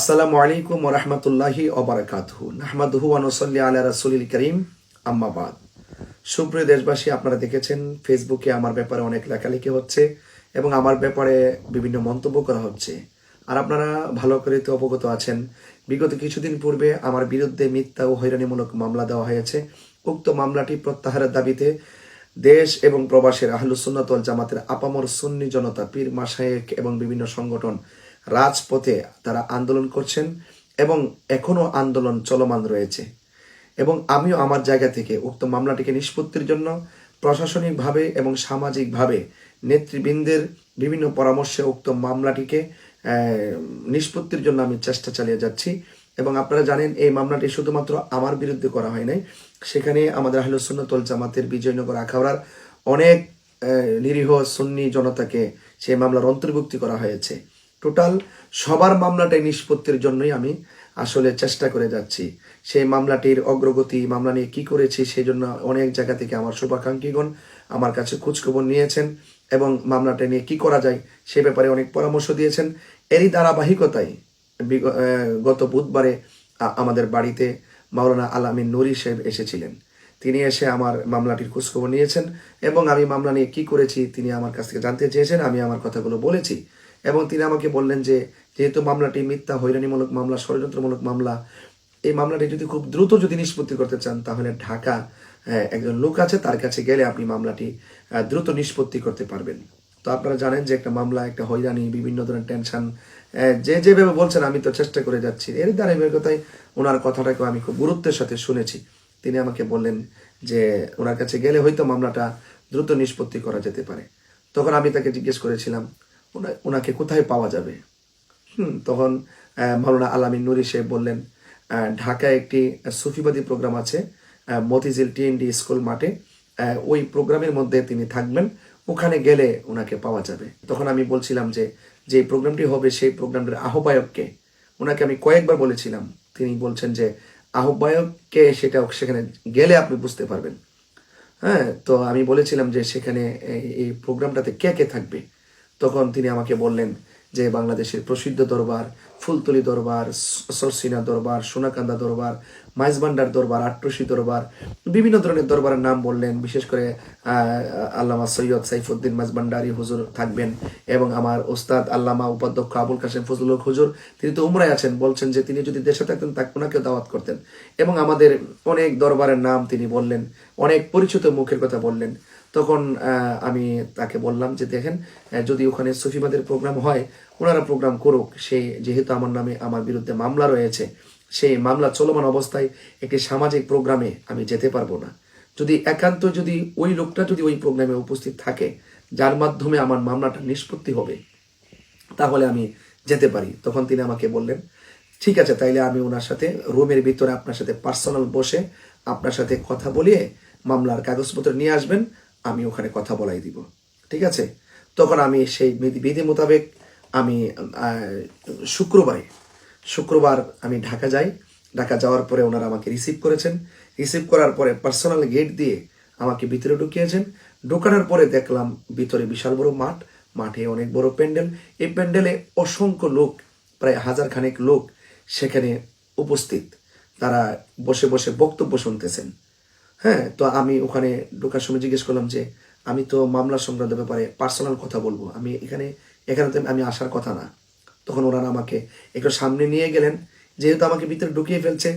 আসসালামু আলাইকুম ওয়া রাহমাতুল্লাহি ওয়া বারাকাতুহু নাহমাদুহু ওয়া নুসাল্লি আলা রাসূলিল কারীম আম্মা বাদ। সুপ্রিয় দেশবাসী, আপনারা দেখেছেন ফেসবুকে আমার ব্যাপারে অনেক লেখালেখি হচ্ছে এবং আমার ব্যাপারে বিভিন্ন মন্তব্য করা হচ্ছে। আর আপনারা ভালো করে তো অবগত আছেন, বিগত কিছুদিন পূর্বে আমার বিরুদ্ধে মিথ্যা ও হয়রানিমূলক মামলা দেওয়া হয়েছে। উক্ত মামলাটি প্রত্যাহারের দাবিতে দেশ এবং প্রবাসের আহলুস সুন্নাত ওয়াল জামাতের আপামর সুন্নি জনতা, পীর মাশায়েখ এবং বিভিন্ন সংগঠন রাজপথে তারা আন্দোলন করছেন এবং এখনো আন্দোলন চলমান রয়েছে। এবং আমিও আমার জায়গা থেকে উক্ত মামলাটিকে নিষ্পত্তির জন্য প্রশাসনিকভাবে এবং সামাজিকভাবে নেতৃবৃন্দের বিভিন্ন পরামর্শে উক্ত মামলাটিকে নিষ্পত্তির জন্য আমি চেষ্টা চালিয়ে যাচ্ছি। এবং আপনারা জানেন, এই মামলাটি শুধুমাত্র আমার বিরুদ্ধে করা হয় নাই, সেখানে আমাদের আহলুস সুন্নাত ওয়াল জামাতের বিজয়নগর আখাউড়ার অনেক নিরীহ সুন্নি জনতাকে সেই মামলার অন্তর্ভুক্তি করা হয়েছে। টোটাল সবার মামলাটাই নিষ্পত্তির জন্যই আমি আসলে চেষ্টা করে যাচ্ছি। সেই মামলাটির অগ্রগতি, মামলা নিয়ে কি করেছি, সেই জন্য অনেক জায়গা থেকে আমার শুভাকাঙ্ক্ষীগণ আমার কাছে খোঁজখবর নিয়েছেন এবং মামলাটা নিয়ে কি করা যায় সে ব্যাপারে অনেক পরামর্শ দিয়েছেন। এরই ধারাবাহিকতায় গত বুধবারে আমাদের বাড়িতে মাওলানা আল-আমিন নুরী সাহেব এসেছিলেন। তিনি এসে আমার মামলাটির খোঁজখবর নিয়েছেন এবং আমি মামলা নিয়ে কি করেছি তিনি আমার কাছ থেকে জানতে চেয়েছেন। আমি আমার কথাগুলো বলেছি এবং তিনি আমাকে বললেন যে যেহেতু মামলাটি মিথ্যা হয়রানিমূলক মামলা, ষড়যন্ত্রমূলক মামলা, এই মামলাটি যদি খুব দ্রুত যদি নিষ্পত্তি করতে চান তাহলে ঢাকা একজন লোক আছে, তার কাছে গেলে আপনি মামলাটি দ্রুত নিষ্পত্তি করতে পারবেন। তো আপনারা জানেন যে একটা মামলা, একটা হয়রানি, বিভিন্ন ধরনের টেনশন, যেভাবে বলছেন আমি তো চেষ্টা করে যাচ্ছি। এর ধারাবাহিকতায় ওনার কথাটাকে আমি খুব গুরুত্বের সাথে শুনেছি। তিনি আমাকে বললেন যে ওনার কাছে গেলে হয়তো মামলাটা দ্রুত নিষ্পত্তি করা যেতে পারে। তখন আমি তাকে জিজ্ঞেস করেছিলাম ওনাকে কোথায় পাওয়া যাবে। তখন মাওলানা আল-আমিন নুরী সাহেব বললেন ঢাকায় একটি সুফিবাদী প্রোগ্রাম আছে মতিঝিল টিএনডি স্কুল মাঠে, ওই প্রোগ্রামের মধ্যে তিনি থাকবেন, ওখানে গেলে ওনাকে পাওয়া যাবে। তখন আমি বলছিলাম যে প্রোগ্রামটি হবে সেই প্রোগ্রামটির আহ্বায়ককে, ওনাকে আমি কয়েকবার বলেছিলাম। তিনি বলছেন যে আহ্বায়ককে সেখানে গেলে আপনি বুঝতে পারবেন। হ্যাঁ, তো আমি বলেছিলাম যে সেখানে এই প্রোগ্রামটাতে কে কে থাকবে। তখন তিনি আমাকে বললেন যে বাংলাদেশের প্রসিদ্ধ দরবার, ফুলতলি দরবার, সরসিনা দরবার, সোনাকান্দা দরবার, মাইজবান্ডার দরবার, আট্রসি দরবার, বিভিন্ন ধরনের দরবারের নাম বললেন। বিশেষ করে আল্লামা সৈয়দ সাইফুদ্দিন মাইজবান্ডারি হুজুর থাকবেন এবং আমার ওস্তাদ আল্লামা উপাধ্যক্ষ আবুল কাশেম ফজলুল হক হুজুর, তিনি তো উমরায় আছেন, বলছেন যে তিনি যদি দেশে থাকতেন তাকে ওনাকেও দাওয়াত করতেন। এবং আমাদের অনেক দরবারের নাম তিনি বললেন, অনেক পরিচিত মুখের কথা বললেন। তখন আমি তাকে বললাম যে দেখেন, যদি ওখানে সুফিবাদের প্রোগ্রাম হয় ওনারা প্রোগ্রাম করুক, সেই যেহেতু আমার নামে আমার বিরুদ্ধে মামলা রয়েছে, সেই মামলা চলমান অবস্থায় একটি সামাজিক প্রোগ্রামে আমি যেতে পারবো না। যদি একান্ত যদি ওই লোকটা যদি ওই প্রোগ্রামে উপস্থিত থাকে যার মাধ্যমে আমার মামলাটা নিষ্পত্তি হবে তাহলে আমি যেতে পারি। তখন তিনি আমাকে বললেন ঠিক আছে, তাইলে আমি ওনার সাথে রুমের ভিতরে আপনার সাথে পার্সোনাল বসে আপনার সাথে কথা বলিয়ে মামলার কাগজপত্র নিয়ে আসবেন, আমি ওখানে কথা বলাই দিব। ঠিক আছে। তখন আমি সেই বিধি মোতাবেক আমি শুক্রবার আমি ঢাকা যাই। ঢাকা যাওয়ার পরে ওনারা আমাকে রিসিভ করেছেন। রিসিভ করার পরে পার্সোনাল গেট দিয়ে আমাকে ভিতরে ঢুকিয়েছেন। ঢোকানোর পরে দেখলাম ভিতরে বিশাল বড় মাঠ, মাঠে অনেক বড় প্যান্ডেল। এই প্যান্ডেলে অসংখ্য লোক, প্রায় 1000 খানেক লোক সেখানে উপস্থিত, তারা বসে বসে বক্তব্য শুনতেছেন। হ্যাঁ, তো আমি ওখানে ঢোকার সময় জিজ্ঞেস করলাম যে আমি তো মামলা সংক্রান্ত ব্যাপারে পার্সোনাল কথা বলবো, আমি এখানে তো আমি আসার কথা না। তখন ওনারা আমাকে একটু সামনে নিয়ে গেলেন, যেহেতু আমাকে ভিতরে ঢুকিয়ে ফেলছে,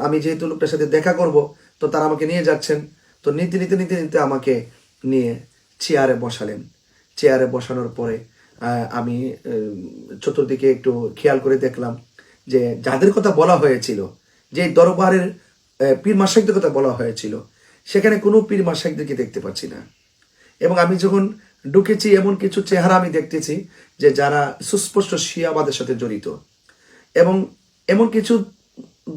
আমি যেহেতু লোকটার সাথে দেখা করব, তো তারা আমাকে নিয়ে যাচ্ছেন। তো নিতে নিতে নিতে নিতে আমাকে নিয়ে চেয়ারে বসালেন। চেয়ারে বসানোর পরে আমি চতুর্দিকে একটু খেয়াল করে দেখলাম যে যাদের কথা বলা হয়েছিল, যে দরবারের পীর মাশাইখদের কথা বলা হয়েছিল, সেখানে কোনো পীর মাশাইখদেরকে দেখতে পাচ্ছি না। এবং আমি যখন ঢুকেছি এমন কিছু চেহারা আমি দেখতেছি যে যারা সুস্পষ্ট শিয়াবাদের সাথে জড়িত, এবং এমন কিছু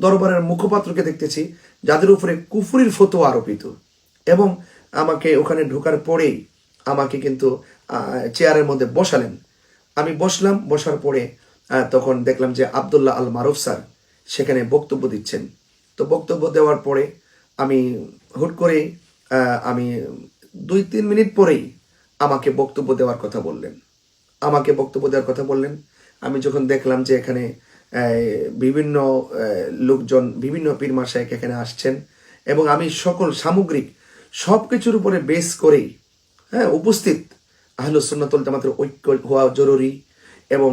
দরবারের মুখপাত্রকে দেখতেছি যাদের উপরে কুফরির ফতোয়া আরোপিত। এবং আমাকে ওখানে ঢোকার পরেই আমাকে কিন্তু চেয়ারের মধ্যে বসালেন। আমি বসলাম। বসার পরে তখন দেখলাম যে আব্দুল্লাহ আল মারুফ স্যার সেখানে বক্তব্য দিচ্ছেন। তো বক্তব্য দেওয়ার পরে আমি হুট করে আমি 2-3 মিনিট পরেই আমাকে বক্তব্য দেওয়ার কথা বললেন। আমি যখন দেখলাম যে এখানে বিভিন্ন লোকজন, বিভিন্ন পীর মাশায়েখ এখানে আসছেন, এবং আমি সকল সামগ্রিক সব কিছুর উপরে বেস করেই উপস্থিত। আহলুস সুন্নাত ওয়াল জামাতের ঐক্য হওয়া জরুরি, এবং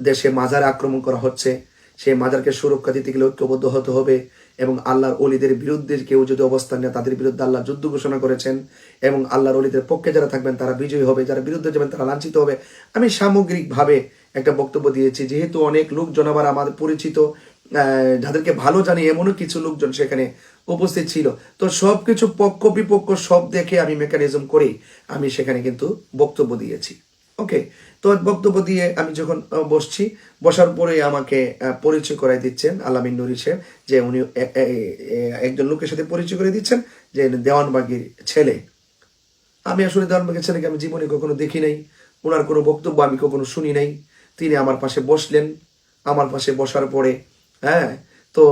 দেশে মাজার আক্রমণ করা হচ্ছে, সেই মাজারকে সুরক্ষা দিতে গেলে ঐক্যবদ্ধ হতে হবে, এবং আল্লাহর অলিদের বিরুদ্ধে কেউ যদি অবস্থান নেয় তাদের বিরুদ্ধে আল্লাহ যুদ্ধ ঘোষণা করেছেন, এবং আল্লাহর অলিদের পক্ষে যারা থাকবেন তারা বিজয়ী হবে, যারা বিরুদ্ধে যাবেন তারা লাঞ্ছিত হবে। আমি সামগ্রিকভাবে একটা বক্তব্য দিয়েছি, যেহেতু অনেক লোকজন আবার আমাদের পরিচিত, যাদেরকে ভালো জানি এমনও কিছু লোকজন সেখানে উপস্থিত ছিল। তো সবকিছু পক্ষ বিপক্ষ সব দেখে আমি মেকানিজম করেই আমি সেখানে কিন্তু বক্তব্য দিয়েছি। ওকে, তো বক্তব্য দিয়ে আমি যখন বসছি, বসার পরে আমাকে পরিচয় করাই দিচ্ছেন আলামিন নুরি সাহেব, যে উনি একজন লোকের সাথে পরিচয় করে দিচ্ছেন যে দেওয়ানবাগীর ছেলে। আমি আসলে দেওয়ানবাগীর ছেলেকে আমি জীবনে কখনো দেখি নাই, ওনার কোনো বক্তব্য আমি কখনো শুনি নাই। তিনি আমার পাশে বসলেন, আমার পাশে বসার পরে তো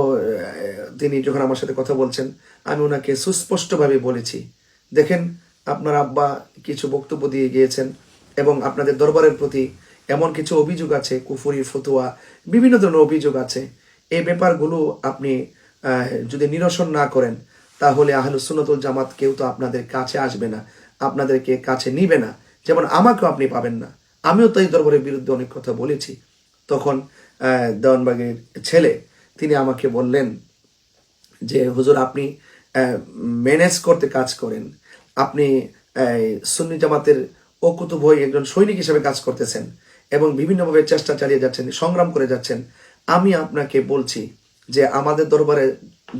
তিনি যখন আমার সাথে কথা বলছেন, আমি ওনাকে সুস্পষ্টভাবে বলেছি, দেখেন আপনার আব্বা কিছু বক্তব্য দিয়ে গিয়েছেন, এবং আপনাদের দরবারের প্রতি এমন কিছু অভিযোগ আছে, কুফরি ফতুয়া বিভিন্ন ধরনের অভিযোগ আছে। এই ব্যাপারগুলো আপনি যদি নিরসন না করেন তাহলে আহলুস সুন্নাত ওয়াল জামাত কেউ তো আপনাদের কাছে আসবে না, আপনাদেরকে কাছে নিবে না, যেমন আমাকেও আপনি পাবেন না। আমিও তো এই দরবারের বিরুদ্ধে অনেক কথা বলেছি। তখন দেওয়ানবাগের ছেলে তিনি আমাকে বললেন যে হুজুর, আপনি ম্যানেজ করতে কাজ করেন, আপনি সুন্নি জামাতের অকুতুভ হয়ে একজন সৈনিক হিসেবে কাজ করতেছেন, এবং বিভিন্নভাবে চেষ্টা চালিয়ে যাচ্ছেন, সংগ্রাম করে যাচ্ছেন। আমি আপনাকে বলছি যে আমাদের দরবারে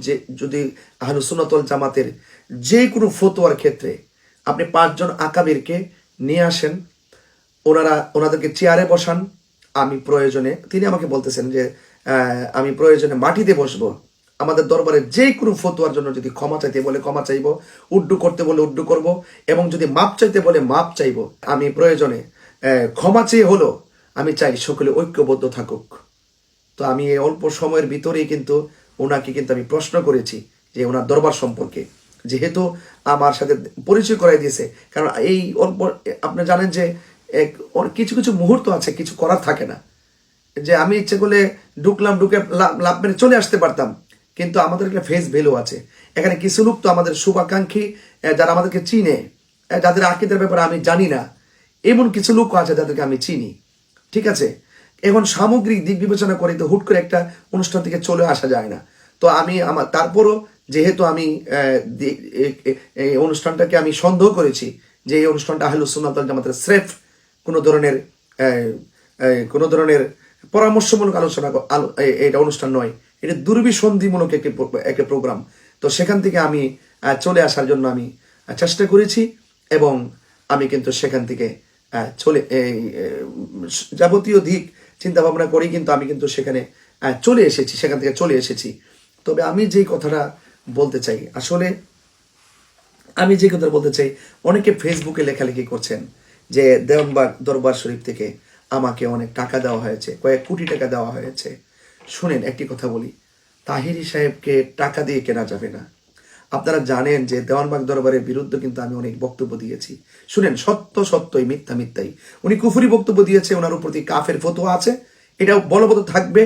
যে যদি আহলুস সুন্নাত ওয়াল জামাতের যে কোনো ফতোয়ার ক্ষেত্রে আপনি 5 জন আকাবিরকে নিয়ে আসেন, ওনাদেরকে চেয়ারে বসান, আমি প্রয়োজনে, তিনি আমাকে বলতেছেন যে আমি প্রয়োজনে মাটিতে বসবো, আমাদের দরবারে যে কোনো ফতোয়ার জন্য যদি ক্ষমা চাইতে বলে ক্ষমা চাইব, উড্ডু করতে বলে উড্ডু করব, এবং যদি মাপ চাইতে বলে মাপ চাইব। আমি প্রয়োজনে ক্ষমা চেয়ে হলো আমি চাই সকলে ঐক্যবদ্ধ থাকুক। তো আমি এই অল্প সময়ের ভিতরেই কিন্তু ওনাকে কিন্তু আমি প্রশ্ন করেছি যে ওনার দরবার সম্পর্কে, যেহেতু আমার সাথে পরিচয় করাই দিয়েছে। কারণ এই অল্প, আপনি জানেন যে কিছু কিছু মুহূর্ত আছে, কিছু করার থাকে না, যে আমি ইচ্ছে করলে ঢুকে লাভ মেরে চলে আসতে পারতাম, কিন্তু আমাদের একটা ফেস ভ্যালু আছে। এখানে কিছু লোক তো আমাদের শুভাকাঙ্ক্ষী, যারা আমাদেরকে চিনে, যাদের আকীদার ব্যাপারে আমি জানি না, এমন কিছু লোক আছে যাদেরকে আমি চিনি। ঠিক আছে, এখন সামগ্রিক দিক বিবেচনা করে তো হুট করে একটা অনুষ্ঠান থেকে চলে আসা যায় না। তো আমি তারপরও যেহেতু আমি এই অনুষ্ঠানটাকে আমি সন্দেহ করেছি যে এই অনুষ্ঠানটা আহলুস সুন্নাত ওয়াল জামাতের স্রেফ কোনো ধরনের পরামর্শমূলক আলোচনা, এটা অনুষ্ঠান নয়, এটা দুর্বিসন্ধিমূলক একটি প্রোগ্রাম। তো সেখান থেকে আমি চলে আসার জন্য আমি চেষ্টা করেছি, এবং আমি কিন্তু সেখান থেকে যাবতীয় দিক চিন্তা ভাবনা করি কিন্তু আমি কিন্তু সেখানে সেখান থেকে চলে এসেছি। তবে আমি যে কথাটা বলতে চাই, আসলে আমি যে কথা বলতে চাই, অনেকে ফেসবুকে লেখালেখি করছেন যে দেওয়ানবাগ দরবার শরীফ থেকে আমাকে অনেক টাকা দেওয়া হয়েছে, কয়েক কোটি টাকা দেওয়া হয়েছে। শুনেন, একটি কথা বলি, তাহিরি সাহেবকে টাকা দিয়ে কেনা যাবে না। আপনারা জানেন যে দেওয়ানবাগ দরবারের বিরুদ্ধে কিন্তু আমি অনেক বক্তব্য দিয়েছি। শুনেন, সত্য সত্যই, মিথ্যা মিথ্যাই। উনি কুফরি বক্তব্য দিয়েছে, ওনার উপর কাফের ফতোয়া আছে, এটাও বলবৎ থাকবে,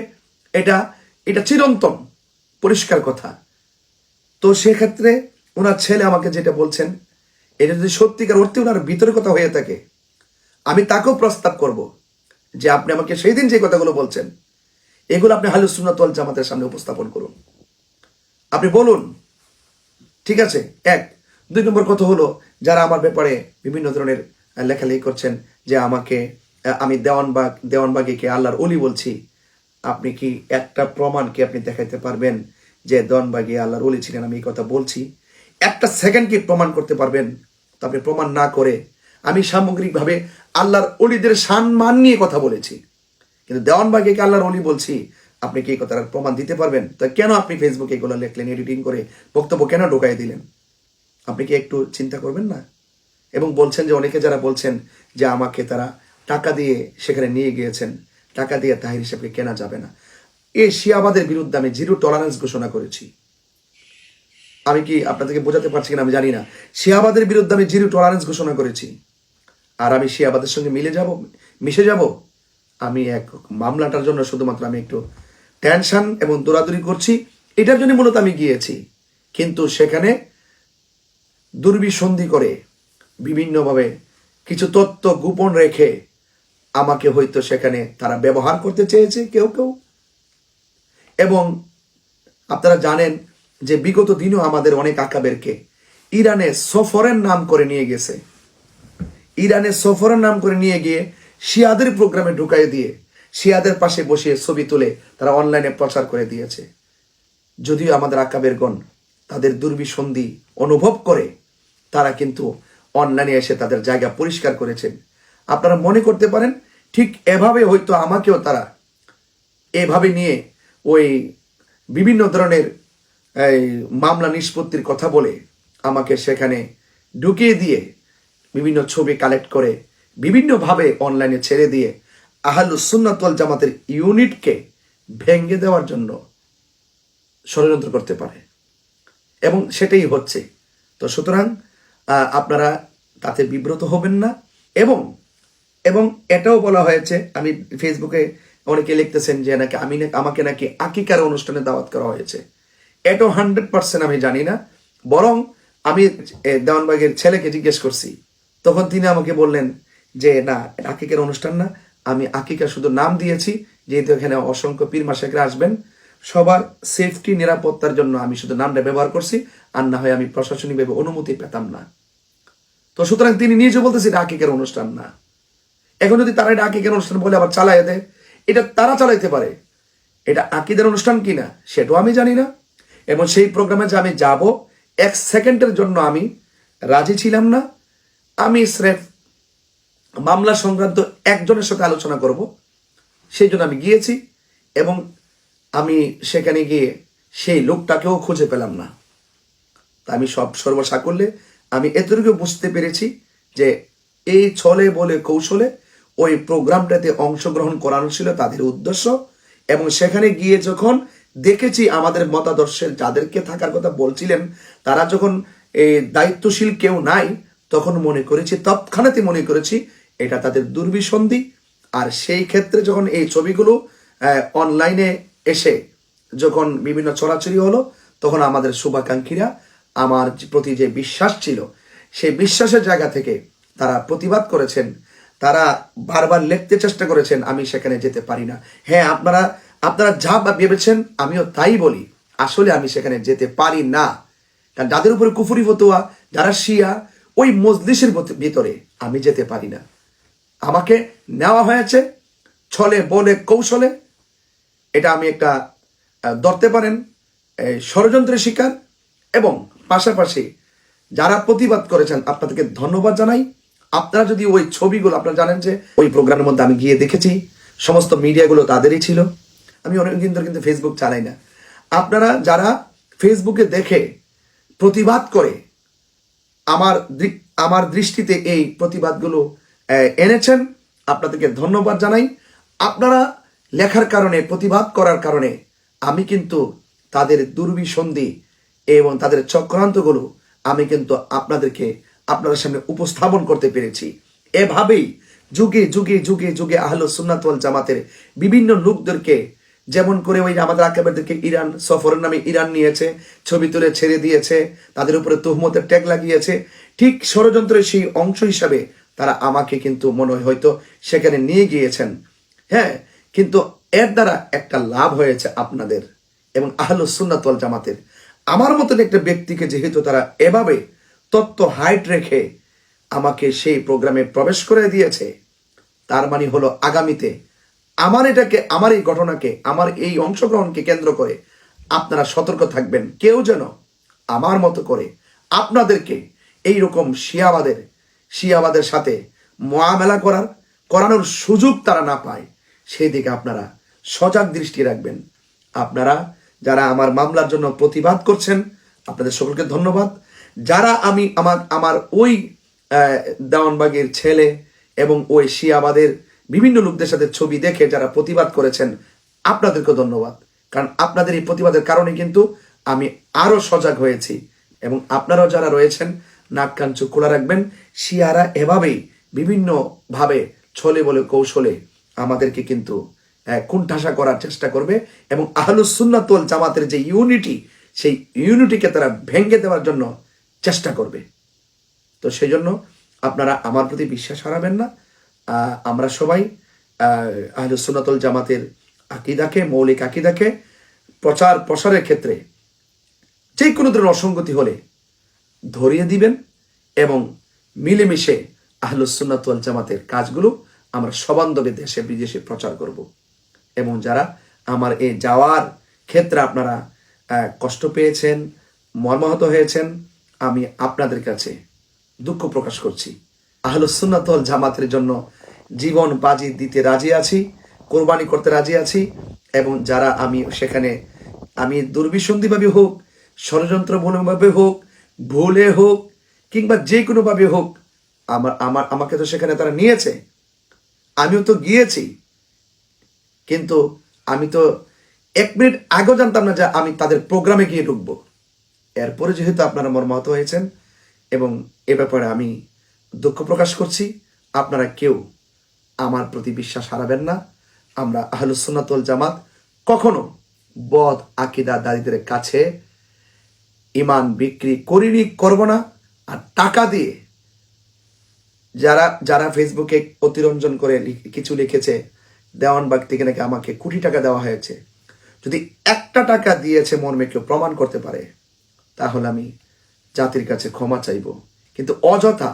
এটা চিরন্তন পরিষ্কার কথা। তো সেক্ষেত্রে ওনার ছেলে আমাকে যেটা বলছেন, এটা যদি সত্যিকার অর্থে ওনার ভিতরের কথা হয়ে থাকে, আমি তাকেও প্রস্তাব করব যে আপনি আমাকে সেই দিন যে কথাগুলো বলছেন এগুলো আপনি আহলুস সুন্নাত ওয়াল জামাতের সামনে উপস্থাপন করুন, আপনি বলুন। ঠিক আছে, 1। 2 নম্বর কথা হলো, যারা আমার ব্যাপারে বিভিন্ন ধরনের লেখালেখি করছেন যে আমি দেওয়ানবাগীকে আল্লাহর ওলি বলছি, আপনি কি একটা প্রমাণ কি আপনি দেখাইতে পারবেন যে দেওয়ানবাগী আল্লাহর ওলি ছিলেন? আমি এই কথা বলছি, একটা সেকেন্ড কি প্রমাণ করতে পারবেন? তো আপনি প্রমাণ না করে, আমি সামগ্রিকভাবে আল্লাহর ওলিদের সম্মান নিয়ে কথা বলেছি, কিন্তু দেওয়ানবাগীকে আল্লাহর ওলি বলছি, আপনি কি এই কথার প্রমাণ দিতে পারবেন? তা কেন আপনি ফেসবুকে এগুলো লিখলেন, এডিটিং করে বক্তব্য কেন ঢোকাই দিলেন? আপনি কি একটু চিন্তা করবেন না? এবং বলছেন যে অনেকে যারা বলছেন যে আমাকে তারা টাকা দিয়ে সেখানে নিয়ে গিয়েছেন, টাকা দিয়ে তাহির সাহেবকে কেনা যাবে না। এই শিয়াবাদের বিরুদ্ধে আমি 0 টলারেন্স ঘোষণা করেছি। আমি কি আপনাদেরকে বোঝাতে পারছি কিনা আমি জানি না। শিয়াবাদের বিরুদ্ধে আমি 0 টলারেন্স ঘোষণা করেছি। আর আমি শিয়াবাদের সঙ্গে মিশে যাব? আমি এক মামলাটার জন্য শুধুমাত্র আমি একটু টেনশন এবং দৌড়াদৌড়ি করছি, এটার জন্য মূলত আমি গিয়েছি। কিন্তু সেখানে দুর্বিসন্ধি করে বিভিন্নভাবে কিছু তথ্য গোপন রেখে আমাকে হয়তো সেখানে তারা ব্যবহার করতে চেয়েছে কেউ কেউ। এবং আপনারা জানেন যে বিগত দিনও আমাদের অনেক আকাবেরকে ইরানে সফরের নাম করে নিয়ে গেছে, ইরানে সফরের নাম করে নিয়ে গিয়ে শিয়াদের প্রোগ্রামে ঢুকাই দিয়ে শিয়াদের পাশে বসিয়ে ছবি তুলে তারা অনলাইনে প্রচার করে দিয়েছে। যদিও আমাদের আকাবেরগণ তাদের দুর্বিসন্ধি অনুভব করে তারা কিন্তু অনলাইনে এসে তাদের জায়গা পরিষ্কার করেছেন। আপনারা মনে করতে পারেন ঠিক এভাবে হয়তো আমাকেও তারা এভাবে নিয়ে ওই বিভিন্ন ধরনের মামলা নিষ্পত্তির কথা বলে আমাকে সেখানে ঢুকিয়ে দিয়ে বিভিন্ন ছবি কালেক্ট করে বিভিন্নভাবে অনলাইনে ছেড়ে দিয়ে আহলুস সুন্নাত ওয়াল জামাতের ইউনিটকে ভেঙে দেওয়ার জন্য ষড়যন্ত্র করতে পারে, এবং সেটাই হচ্ছে। তো সুতরাং আপনারা তাতে বিব্রত হবেন না। এবং এবং এটাও বলা হয়েছে, আমি ফেসবুকে অনেকে লিখতেছেন যে নাকি আমাকে নাকি আকিকার অনুষ্ঠানে দাওয়াত করা হয়েছে। এটাও 100% আমি জানি না। বরং আমি দেওয়ানবাগের ছেলেকে জিজ্ঞেস করছি, তখন তিনি আমাকে বললেন যে না, আকিকার অনুষ্ঠান না, আমি আকিকা শুধু নাম দিয়েছি, যেহেতু এখানে অসংখ্য পীর মাশায়েখরা আসবেন, সবার সেফটি নিরাপত্তার জন্য আমি শুধু নামটা ব্যবহার করছি, আর না হয় আমি প্রশাসনিকভাবে অনুমতি পেতাম না। তো সুতরাং তিনি নিজে বলতেছে এটা আকিকার অনুষ্ঠান না। এখন যদি তারা এটা আকিকার অনুষ্ঠান বলে আবার চালায় দেয়, এটা তারা চালাইতে পারে, এটা আকিদের অনুষ্ঠান কিনা সেটাও আমি জানি না। এবং সেই প্রোগ্রামে যে আমি যাব, 1 সেকেন্ডের জন্য আমি রাজি ছিলাম না। আমি স্রেফ মামলা সংক্রান্ত একজনের সাথে আলোচনা করব, সেই জন্য আমি গিয়েছি। এবং আমি সেখানে গিয়ে সেই লোকটাকেও খুঁজে পেলাম না। তা আমি সর্বসাকল্যে আমি এতটুকু বুঝতে পেরেছি যে এই ছলে বলে কৌশলে ওই প্রোগ্রামটাতে অংশগ্রহণ করানো ছিল তাদের উদ্দেশ্য। এবং সেখানে গিয়ে যখন দেখেছি আমাদের মতাদর্শের যাদেরকে থাকার কথা বলছিলেন তারা যখন এই দায়িত্বশীল কেউ নাই, তখন তৎক্ষণাৎ মনে করেছি এটা তাদের দুর্বিসন্ধি। আর সেই ক্ষেত্রে যখন এই ছবিগুলো অনলাইনে এসে যখন বিভিন্ন ছড়াছড়ি হলো, তখন আমাদের শুভাকাঙ্ক্ষীরা আমার প্রতি যে বিশ্বাস ছিল সেই বিশ্বাসের জায়গা থেকে তারা প্রতিবাদ করেছেন। তারা বারবার লিখতে চেষ্টা করেছেন আমি সেখানে যেতে পারি না। হ্যাঁ, আপনারা যা ভেবেছেন আমিও তাই বলি, আসলে আমি সেখানে যেতে পারি না। কারণ যাদের উপরে কুফরি ফতোয়া, যারা শিয়া, ওই মজলিসের ভিতরে আমি যেতে পারি না। আমাকে নেওয়া হয়েছে ছলে বলে কৌশলে। এটা আমি একটা ধরতে পারেন ষড়যন্ত্রের শিকার। এবং পাশাপাশি যারা প্রতিবাদ করেছেন আপনাদেরকে ধন্যবাদ জানাই। আপনারা যদি ওই ছবিগুলো, আপনারা জানেন যে ওই প্রোগ্রামের মধ্যে আমি গিয়ে দেখেছি সমস্ত মিডিয়াগুলো তাদেরই ছিল। আমি অনেক দিন ধরে কিন্তু ফেসবুক চালাই না। আপনারা যারা ফেসবুকে দেখে প্রতিবাদ করে আমার দৃষ্টিতে এই প্রতিবাদগুলো এনেছেন, আপনাদেরকে ধন্যবাদ জানাই। আপনারা লেখার কারণে, প্রতিবাদ করার কারণে আমি কিন্তু তাদের দুর্বিসন্ধি এবং তাদের চক্রান্তগুলো আমি কিন্তু আপনাদের সামনে উপস্থাপন করতে পেরেছি। এভাবেই যুগে যুগে যুগে যুগে আহলুস সুন্নাত ওয়াল জামাতের বিভিন্ন লোকদেরকে, যেমন করে ওই আমাদের আকাবেরদেরকে ইরান সফরের নামে ইরান নিয়েছে, ছবি তুলে ছেড়ে দিয়েছে, তাদের উপরে তুহমতের ট্যাগ লাগিয়েছে, ঠিক ষড়যন্ত্রের সেই অংশ হিসাবে তারা আমাকে কিন্তু মনে হয় হয়তো সেখানে নিয়ে গিয়েছেন। হ্যাঁ, কিন্তু এর দ্বারা একটা লাভ হয়েছে আপনাদের এবং আহলুস সুন্নাত ওয়াল জামাতের। আমার মতন একটা ব্যক্তিকে যেহেতু তারা এভাবে তত্ত্ব হাইট রেখে আমাকে সেই প্রোগ্রামে প্রবেশ করে দিয়েছে, তার মানে হলো আগামীতে আমার এই ঘটনাকে, আমার এই অংশগ্রহণকে কেন্দ্র করে আপনারা সতর্ক থাকবেন। কেউ যেন আমার মতো করে আপনাদেরকে এইরকম শিয়াবাদের সাথে মোয়ামেলা করানোর সুযোগ তারা না পায়, সেই দিকে আপনারা সজাগ দৃষ্টি রাখবেন। আপনারা যারা আমার মামলার জন্য প্রতিবাদ করছেন, আপনাদের সকলকে ধন্যবাদ। যারা আমার ওই দেওয়ানবাগের ছেলে এবং ওই শিয়াবাদের বিভিন্ন লোকদের সাথে ছবি দেখে যারা প্রতিবাদ করেছেন, আপনাদেরকে ধন্যবাদ। কারণ আপনাদের এই প্রতিবাদের কারণে কিন্তু আমি আরো সজাগ হয়েছি। এবং আপনারাও যারা রয়েছেন নাক কান চোখ খোলা রাখবেন। শিয়ারা এভাবেই বিভিন্ন ভাবে ছলে বলে কৌশলে আমাদেরকে কিন্তু কুণ্ঠাসা করার চেষ্টা করবে এবং আহলুস সুন্নাত ওয়াল জামাতের যে ইউনিটি, সেই ইউনিটিকে তারা ভেঙে দেওয়ার জন্য চেষ্টা করবে। তো সেই জন্য আপনারা আমার প্রতি বিশ্বাস হারাবেন না। আমরা সবাই আহলুস সুন্নাত ওয়াল জামাতের আকীদাকে, মৌলিক আকীদাকে প্রচার প্রসারের ক্ষেত্রে যে কোনো ধরনের অসঙ্গতি হলে ধরিয়ে দিবেন এবং মিলেমিশে আহলুস সুন্নাত ওয়াল জামাতের কাজগুলো আমরা সবান্ধবে দেশে বিদেশে প্রচার করব। এবং যারা আমার এই যাওয়ার ক্ষেত্রে আপনারা কষ্ট পেয়েছেন, মর্মাহত হয়েছেন, আমি আপনাদের কাছে দুঃখ প্রকাশ করছি। আহলুস সুন্নাত ওয়াল জামাতের জন্য জীবন বাজি দিতে রাজি আছি, কোরবানি করতে রাজি আছি। এবং যারা আমি দুর্বিসন্ধিভাবে হোক, ষড়যন্ত্রমূলকভাবে হোক, ভুলে হোক, কিংবা যে কোনোভাবে হোক, আমাকে তো সেখানে তারা নিয়েছে, আমিও তো গিয়েছি, কিন্তু আমি তো 1 মিনিট আগেও জানতাম না যে আমি তাদের প্রোগ্রামে গিয়ে ঢুকবো। এরপরে যেহেতু আপনারা মর্মাহত হয়েছেন এবং এ ব্যাপারে আমি দুঃখ প্রকাশ করছি, আপনারা কেউ আমার প্রতি বিশ্বাস হারাবেন না। আমরা আহলুস সুন্নাত ওয়াল জামাত কখনো বদ আকীদাদারীদের কাছে ঈমান বিক্রি করিনি, করব না। আর টাকা দিয়ে যারা ফেসবুকে অতিরঞ্জন করে কিছু লিখেছে, দেওয়ানবাগ থেকে নাকি আমাকে কোটি টাকা দেওয়া হয়েছে, যদি একটা টাকা দিয়েছে মর্মে কেউ প্রমাণ করতে পারে, তাহলে আমি জাতির কাছে ক্ষমা চাইব। কিন্তু অযথা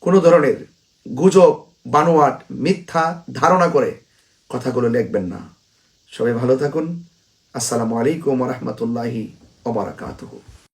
কোনো ধরনের গুজব, বানোয়াট, মিথ্যা ধারণা করে কথাগুলো লিখবেন না। সবাই ভালো থাকুন। আসসালামু আলাইকুম ওয়া রাহমাতুল্লাহি ওয়া বারাকাতুহু।